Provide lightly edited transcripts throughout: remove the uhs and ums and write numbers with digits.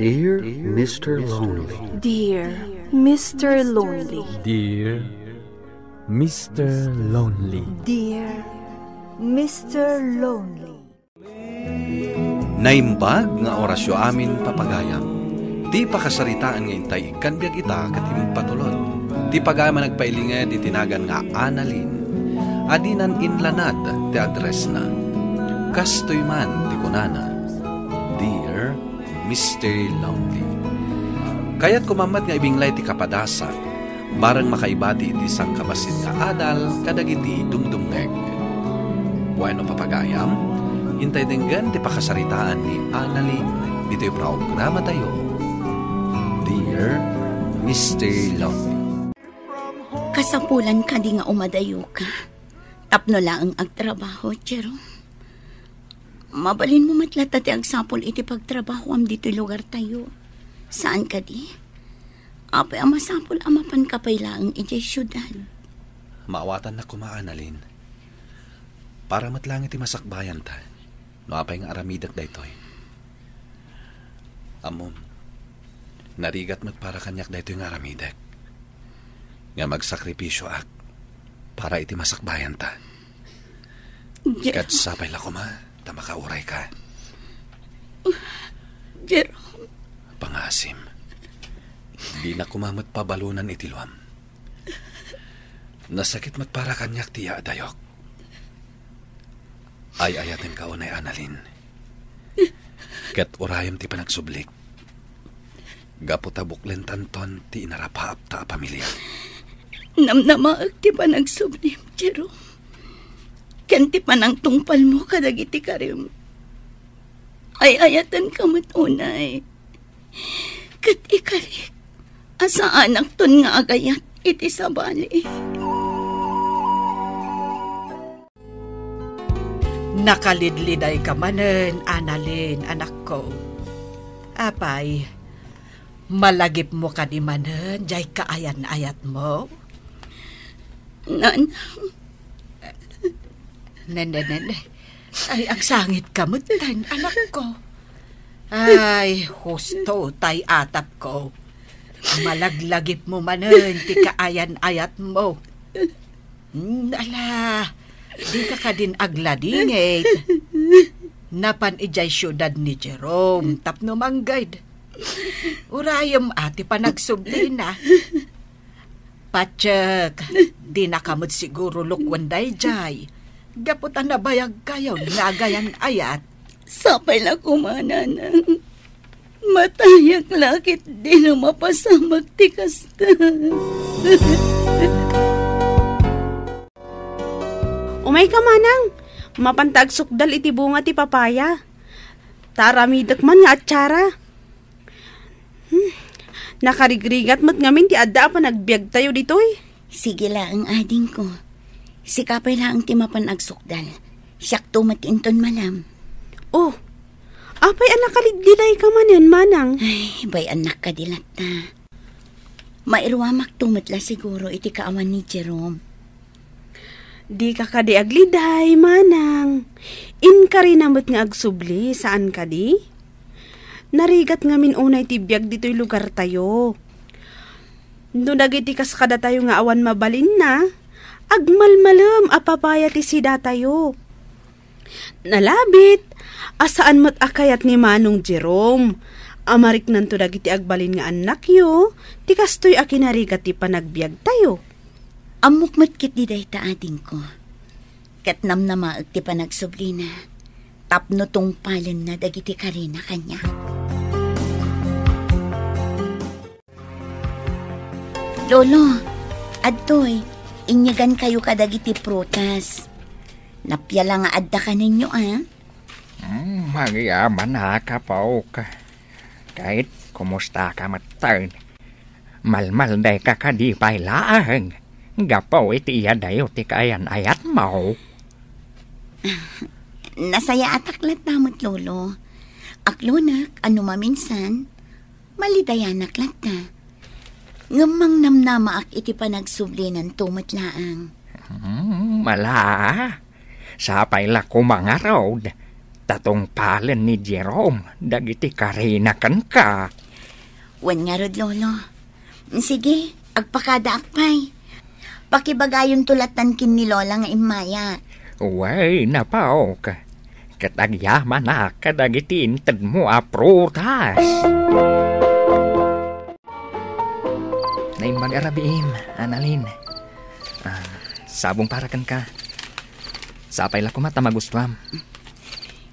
Dear Mr. Lonely. Dear Mr. Lonely. Dear Mr. Lonely. Dear Mr. Lonely. Naimbag nga orasyo amin papagayam. Ti pakasaritaan nga intay ikan biag ita katimong patulon. Ti pagayam nagpailinga di tinagan nga Annalyn. Adinan inlanad ti address na. Kastoy man ti kunana. Dear Mr. Lonely. Kaya't kumamat nga ibinglay ti kapadasa, barang makaibati iti sang kabasit nga adal, kadagiti dumdumngeg. Bueno papagayam, hintay denggan ti pakasaritaan ni Annalyn, dito'y programa tayo. Dear Mr. Lonely. Kasapulan ka di nga umadayo ka. Tapno lang ang agtrabaho, Jerome. Mabalin mo matlata ti agsapol iti pagtrabaho am dito'y lugar tayo. Saan ka di? Apay ang masapol amapan kapay lang iti syudad. Maawatan na kuma, Annalyn. Para matlang iti masakbayan ta. No apay nga aramidak daytoy. Amom, narigat mo't para kanyak daytoy nga aramidak. Nga magsakripisyo ak para iti masakbayan ta. Kat sapay la kuma. Ta makauray ka. Jerome. Pangasim. Di na kumamot pabalunan itiluam. Nasakit mat para kanyak tiya dayok. Ay ayatin ka unay, Annalyn. Kat urayam ti panagsublik. Gaputabuklen tanton ti inarapaap ta pamilya. Namnamaag ti panagsublim, Jerome. Kanti pa ng tungpal mo kadagiti karim. Ay ayatan ka matunay. Kat ikarik. Asa anak ton nga agayat iti sabali. Nakalidliday ka manen, Annalyn, anak ko. Apay, malagip mo ka di manen, jay kaayan-ayat mo. Nanang. Nene. Ay, ang sangit ka mo, tan, anak ko. Ay, husto, tay atap ko. Malaglagip mo manen, ti kaayan-ayat mo. Ala, di ka din agladingit. Napan ijay syudad ni Jerome, tapno manggayd. Urayam ati pa nagsublina. Patsyak, di nakamot siguro lukwanday jay. Gaputan na bayag kayaw, nagayan ayat. Sapay na kumananang. Matayak lakit di na mapasamag tikas na. Umay ka manang, mapantag sukdal iti bunga ti papaya. Taramidak man nga atsara. Nakarigrigat mo't ngamin ti adda pa nagbiag tayo ditoy. Sige lang ang ading ko. Sikapay lang ti mapanagsukdal. Siyak tumatinton malam. Oh, apay anak kalidliday ka manen, manang. Ay, bay anak ka dilata. Mairwamak tumatla siguro iti kaawan ni Jerome. Di ka kadi agliday, manang. In ka rin namot nga agsubli, saan ka di? Narigat ngamin unay tibiyag dito'y lugar tayo. Doon dagiti kas kada tayo nga awan mabalin na. Agmalmalam apapaya ti sida tayo. Nalabit, asaan mo't akayat ni Manong Jerome. Amarik nanto dagiti agbalin nga anak yo, ti kastoy akinarigat ti panagbiag tayo. Amok matkit di day ta ading ko. Katnam na maag ti panagsublina. Tapno tong palan na dagiti karina kanya. Lolo, adtoy, inyagan kayo kadagiti prutas. Napyala nga adda ka ninyo, ah? Magyaman na kapaw ka. Kahit kumusta ka matern. Malmal day ka kadipay laang. Gapaw iti iya dayo ti kayan ayat mo. Nasaya ataklat namot, Lolo. Aklonak, ano maminsan, malidayanak lata. Ngamang namnama ak iti panagsublinan tumatlaang. Mala, sapay la kumangaraw. Tatong palen ni Jerome, dagiti karinakan ka. Wan nga rod, Lolo. Sige, agpakada akpay. Pakibagayon tulatan kin ni Lola nga imaya. Way, napaw ka. Katagyaman na kadagiti inted mo prutas. Naimbag arabiim, Annalyn. Sabong parakan ka. Sapay la ko mata magustuam.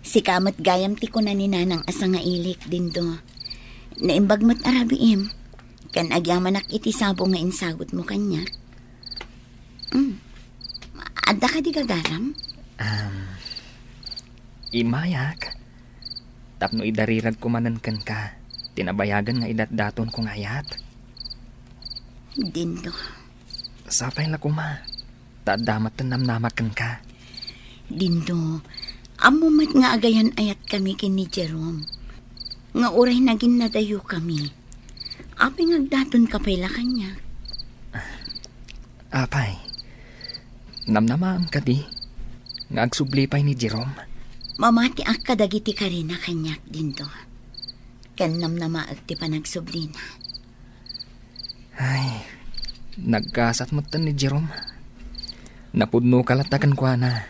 Si kamot gayam ti ko na ni nanang asa nga ilik din do. Naimbag mat arabiim. Kan agyaman iti sabong nga insagot mo kanya. Adda ka di gagaram? Imayak. Tapno idarirag kumanan kan ka. Tinabayagan nga idatdaton kong ayat. Dindo. Sapay la kuma. Tadamat tanamnamakan ka. Dindo, amumat nga agayan ayat kami kin ni Jerome. Nga uray naging nadayo kami. Aping agdaton kapay la kanya. Apay, namnamaan ka di. Nga agsublipay ni Jerome. Mamati ak kadagiti ka rin na kanyak dindo. Kan namnamaag ti panagsublina. Ay, nagkasat mo tan ni Jerome. Napudno kalatakan kwa na.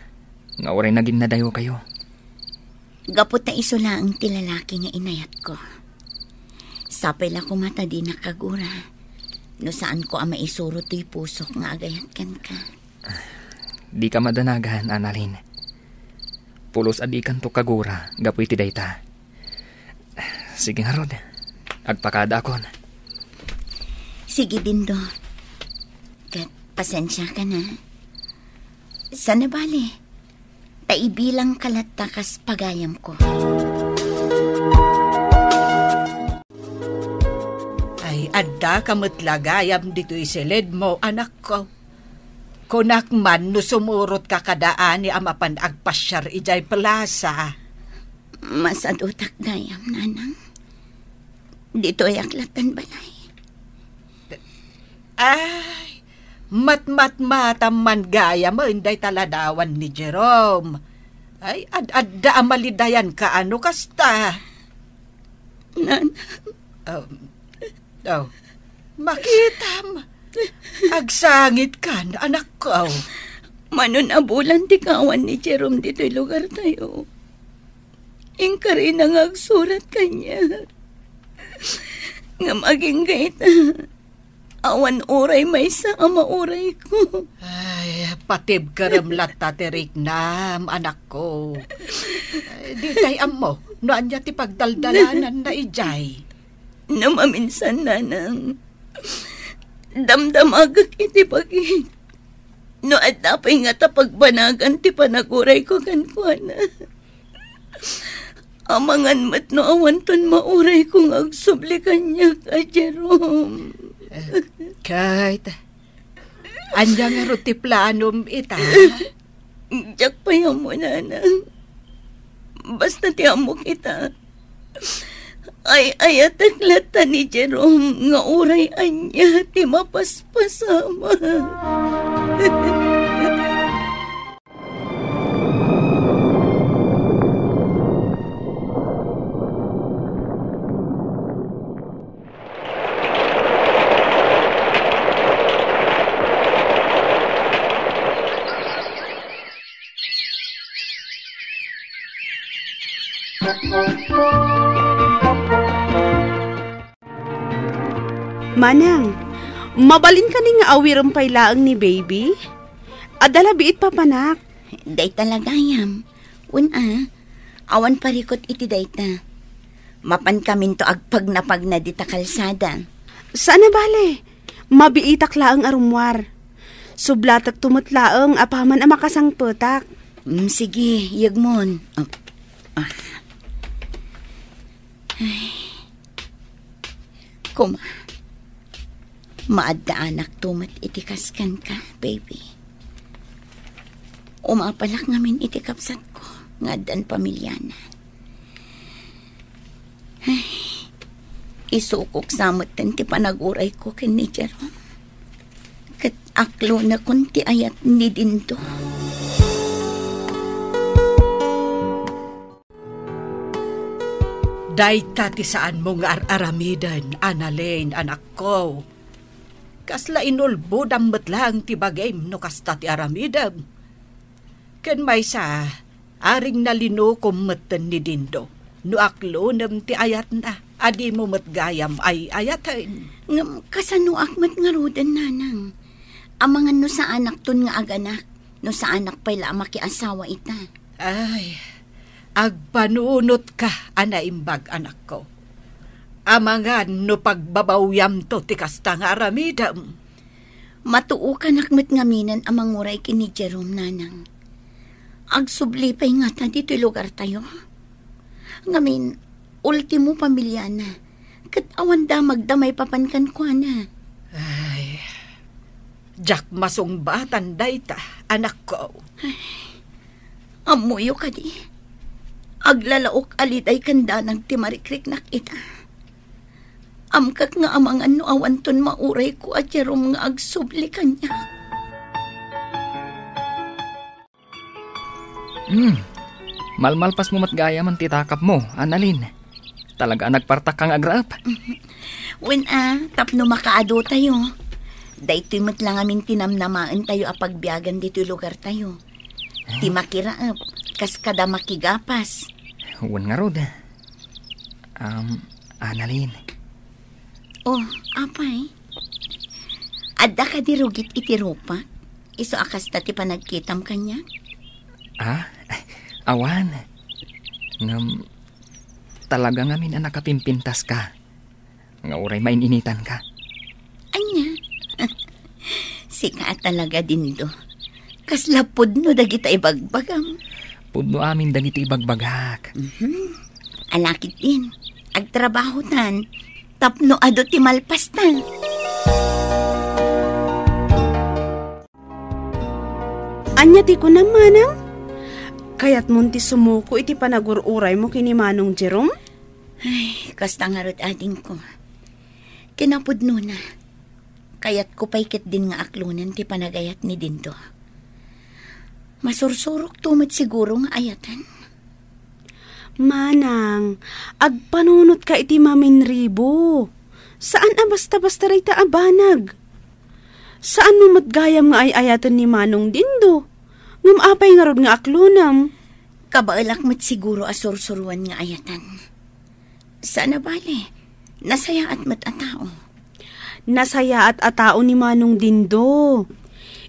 Nga oray naging nadayo kayo. Gapot na isula ang tilalaki nga inayat ko. Sapay la ko mata di nakagura. No saan ko ang maisuro to'y pusok nga agayat kan ka. Di ka madanagahan, Annalyn. Pulos adikan to kagura, gapoy ti dayta. Sige nga rod, agpakada akon. Sige dindo. Kat pasensya ka na. Sana bali, taibilang kalat takas pagayam ko. Ay, adda kamutlagayam dito isilid mo, anak ko. Kunak man no sumurot ka kadaan ni amapan agpasyar ijay plaza. Masadutak gayam, nanang. Dito ay aklatan balay. Ay, matmatam gaya mo, inday taladawan ni Jerome. Ay, adda amalidayan ka, ano kasta? Nanang. Makitam. Agsangit ka, anak ko. Manon abulan ti kawan ni Jerome dito'y lugar tayo. Ingka rin ang agsurat kanya. Nga maging gaita. Awan oray may sa ama oray ko. Ay, patib karamlat tatirik nam, anak ko. Di tayam mo, noan niya ti pagdaldalanan na ijay. Namaminsan, nanang. Damdamagak iti pagit. No at napay nga tapagbanagan ti panaguray ko kankwana. Amangan mat no awanton mauray kong agsublikan niya ka, Jerome. Kahit, anya nga ruti planom ita. Diyak payam mo, nanang. Basta tiyamo kita. Ay ataklata ni Jerome nga uray anya ti mapaspasama. Manang, mabalin ka ni nga awirang pailaang ni baby? Adala biit papanak. Day talagayam. Una, awan parikot iti dayta. Mapan kamin to agpag na dita kalsada. Sana bale? Mabiitak laang arumwar. Sublatak tumutlaang apaman ang makasang petak. Sige, yagmon. Ay. Kuma. Maadda anak tumat itikaskan ka, baby. Umapalak ngamin itikapsat ko, ngadan pamilyana. Ay, isukok samot ti panaguray ko kin ni Jerome. Kat aklo na kunti ayat ni Dindo. Dayta ti saan mo nga aramidan, Annalyn, anak ko. Kasla inulbod ang matlang ti bagay no kasta ti aramidam. Ken may sa aring nalino kumatan ni Dindo. No aklonam ti ayat na, adi mo matgayam ay ayatan. Ngam kasano akmat nga rudan, nanang. Amangan no sa anak ton nga aganak, no sa anak pala makiasawa ita. Ay, agpanunot ka, anaimbag anak ko. Amangan no pagbabawyam to ti kasta nga aramidam. Matuo ka nakmat ngaminan amang uray kini Jerome, nanang. Agsubli pa'y nga ta dito lugar tayo. Ngamin, ultimo pamilya na. Kat awan da magdamay papankan ko na. Ay, jak masong batan dayta, anak ko. Ay, amuyo ka di. Aglalaok aliday kanda ng timarikrik nakita. Amkak nga amangan no awan ton mauray ko at Jerome nga agsubli kanya. Malmalpas mo matgaya man titakap mo, Annalyn. Talaga nagpartak kang agrap. Tapno makaado tayo. Dayto'y matlang amin tinamnamaan tayo apagbiagan dito lugar tayo. Ti makiraap, kas kada makigapas. Wan nga rod. Annalyn. Oh, apay. Adda ka di rugit iti rupa. Iso akas tati panagkitam kanya. Awan. Talaga ngamin na nakapimpintas ka. Nga uray maininitan ka. Anya? Sika talaga din do. Kasla pudno dagita ibagbagam. Pudno amin dagita ibagbagak. Alakit din. Agtrabaho tan. Tapno ado ti malpastan. Anya ti ko naman Kayat munti sumuko iti panagururay mo kini Manong Jerome? Ay, kasta nga rod ading ko. Kinapudno na. Kayat ko paikit din nga aklunan ti panagayat ni Dindo. Masursurok tumit siguro nga ayatan. Manang, agpanunot ka iti maminribo. Saan basta-basta ray ta abanag? Saan mo matgayam nga ay ayatan ni Manong Dindo? Ngam apay nga rod nga aklunam. Kabaalak mo't siguro asursuruan nga ayatan. Sana bale, nasaya at matatao. Nasaya at atao ni Manong Dindo.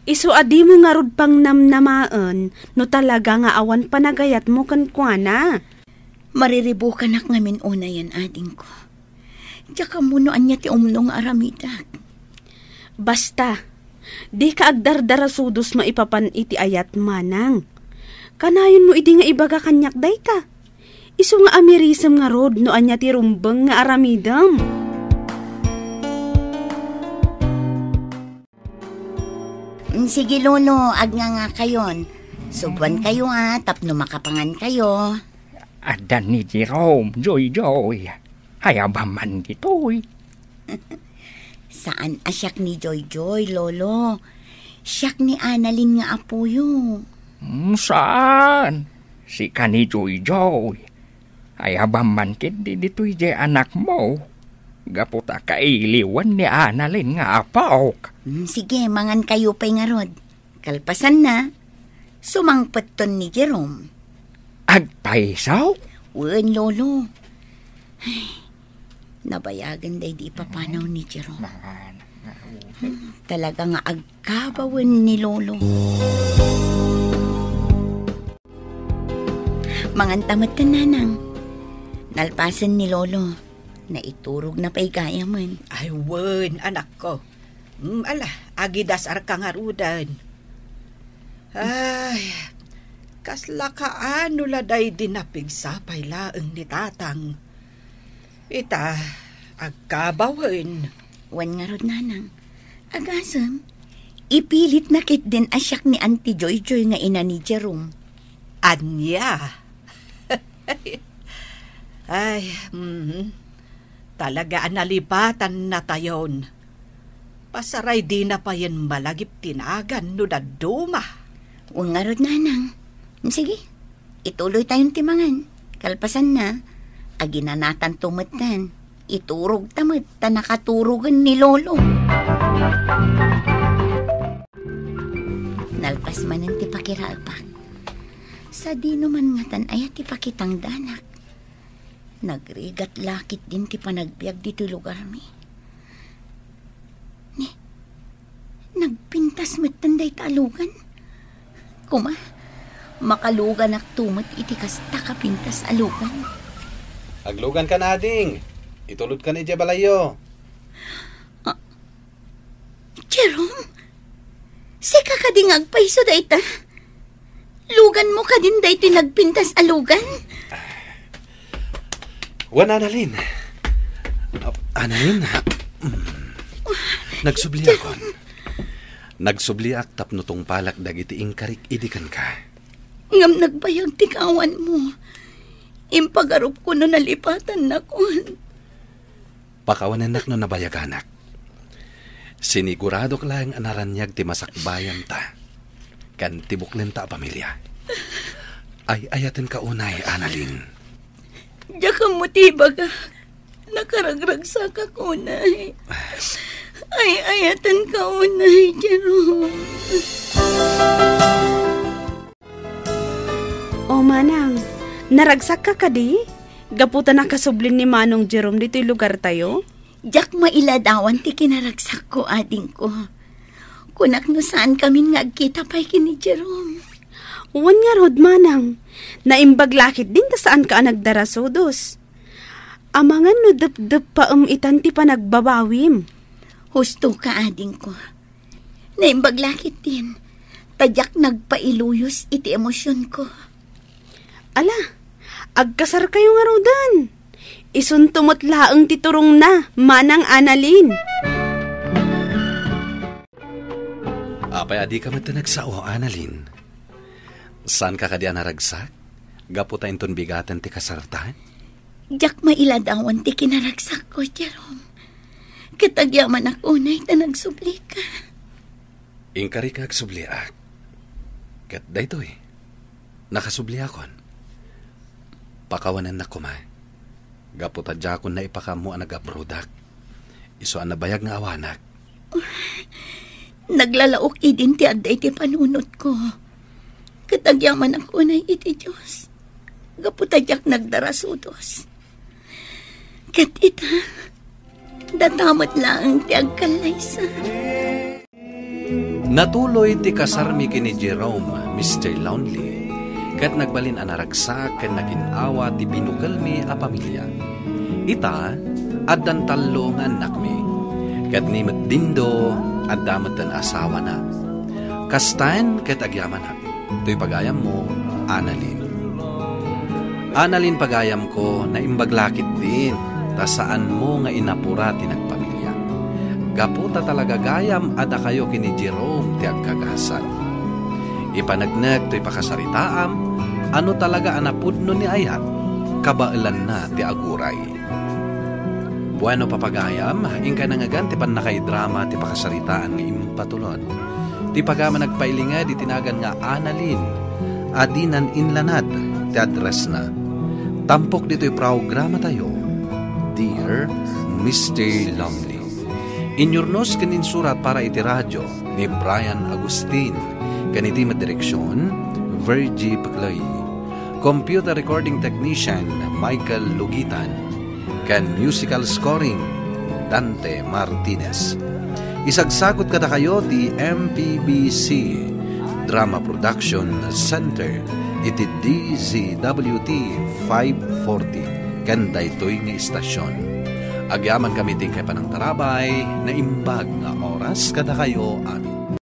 Isu adi mo nga rod pang namnamaan no talaga nga awan panagayat mo kankwana. Mariribo ka nak ngamin una yan ading ko. Tsaka munoan niya ti umnong aramidak. Basta, di ka agdardarasudos maipapan iti ayat manang. Kanayon mo iti nga ibaga kanyak dayta. Isu nga amirisam nga rod no anya ti rumbeng nga aramidam. Sige lolo, nga kayon. Subuan kayo tapno makapangan kayo. Adan ni Jerome, Joy. Hayabaman ditoy. Saan asyak ni Joy, lolo? Siyak ni Annalyn nga apuyo. Saan? Si ka ni Joy. Hayabaman kit ditoy je anak mo. Gaputa kailiwan ni Annalyn nga apaok. Sige, mangan kayo pa'y nga rod. Kalpasan na, sumangpet ton ni Jerome. Agpaisaw? Wen, lolo. Ay, nabayagan day di papanaw ni Jerome. Talaga nga agkabawan ni lolo. Mangan tamat ka nanang. Nalpasan ni lolo. Naiturog na pa'y gaya man. Ay, wen, anak ko. Agidas arkang arudan. Ay, kasla kaano laday dinapigsapay laeng ni tatang. Ita, agkabawen. Wan nga rod nanang. Agasam, ipilit na kit din asyak ni Auntie Joy nga ina ni Jerome. Anya? Ay, talaga analipatan na tayon. Pasaray di na pa yan malagip tinagan no daduma. Huwag nga rod nanang. Sige, ituloy tayong timangan. Kalpasan na, aginanatan tumatan. Iturog tamad ta nakaturugan ni Lolo. Nalpas man ang tipakiralpak. Sa di naman nga tan ayat tipakitang danak. Nagrigat lakit din ti panagbiag dito lugar mi. Nagpintas matanday talugan. Kuma, makalugan ak tumat iti kasta kapintas alugan. Aglugan ka na, ading. Itulod ka ni Jebalayo. Jerome, sika ka ding agpaiso da ita. Lugan mo ka din da iti nagpintas alugan. Wan, Annalyn. Annalyn, nagsubli ako. Nagsubli ak tapno tong palak dagiti ingkarik idikan ka. Ngam nagbayag tikawan mo. Impagarup ko no nalipatan na kon. Pakawanan nak no nabayaganak. Sinigurado ka lang anaranyag ti masakbayan ta. Kan tibuklen ta pamilya. Ay ayaten ka unay, Annalyn. Diya ka mutibaga. Nakaragrag sa kakunay. Ay ayatan ka unay, Jerome. O manang, naragsak ka kadi? Gaputan na kasublin ni Manong Jerome dito'y lugar tayo? Diyak mailadawan ti kinaragsak ko, ading ko. Kunak no saan kami nga agkita pa'y kini Jerome. Uwan nga rod, manang. Naimbaglakit din ta saan ka nagdarasudos. Amangan no dep-dep pa itanti pa nagbabawim. Husto ka, ading ko. Naimbaglakit din. Tadyak nagpailuyos iti emosyon ko. Ala, agkasar kayo nga rodan. Isuntumot laang titurong na, manang Annalyn. Apay adi ka matanagsao, Annalyn. Saan ka kadi naragsak? Gaputa inton bigatan ti kasartan? Diyak mailadawan ti kinaragsak ko, Jerome. Katagyaman ako na ita nagsubli ka. Ingkari ka agsubli ak. Kat daytoy, nakasubli akon. Pakawanan na kuma. Gaputa dyan na ipakamu ang nag-abrodak. Iso ang nabayag nga awanak. Naglalaok idin ti aday ti panunot ko. Katagyaman ako na iti Diyos. Gaputa dyan nagdarasudos. Kat ita, datamat lang ti agkalaysa. Natuloy ti kasarmi kini Jerome, Mr. Lonely. Kat nagbalin anaragsak ken naginawa ti binugalmi a pamilya. Ita, addan talongan nakmi. Kat ni Dindo, addamat dan asawa na. Kastan ket agyaman na. To'y pagayam mo, Annalyn. Annalyn pagayam ko na imbaglakit din, ta saan mo nga inapura ti nagpamilya. Gaputa talaga gayam ada kayo kini Jerome ti agkagasan. Ipanagnag to'y pakasaritaam, ano talaga anapudno ni ayat, kabailan na ti aguray. Bueno papagayam, ingka nangagan ti panakaidrama ti pakasaritaan nga impatulod. Ti pagama nagpailinga di tinagan nga Annalyn, adinan inlanad ti address na. Tampok dito'y programa tayo, Dear Mr. Lonely. Inyurnos kaninsurat para iti radyo ni Brian Agustin, kaniti madireksyon, Virgie Pacloy. Computer recording technician, Michael Lugitan. Kan musical scoring, Dante Martinez. Isagsagot kada kayo di MPBC Drama Production Center iti DZWT 540 kanda ito'y nga istasyon. Agyaman kami tingkay panang tarabay na imbag nga oras kada kayo amin.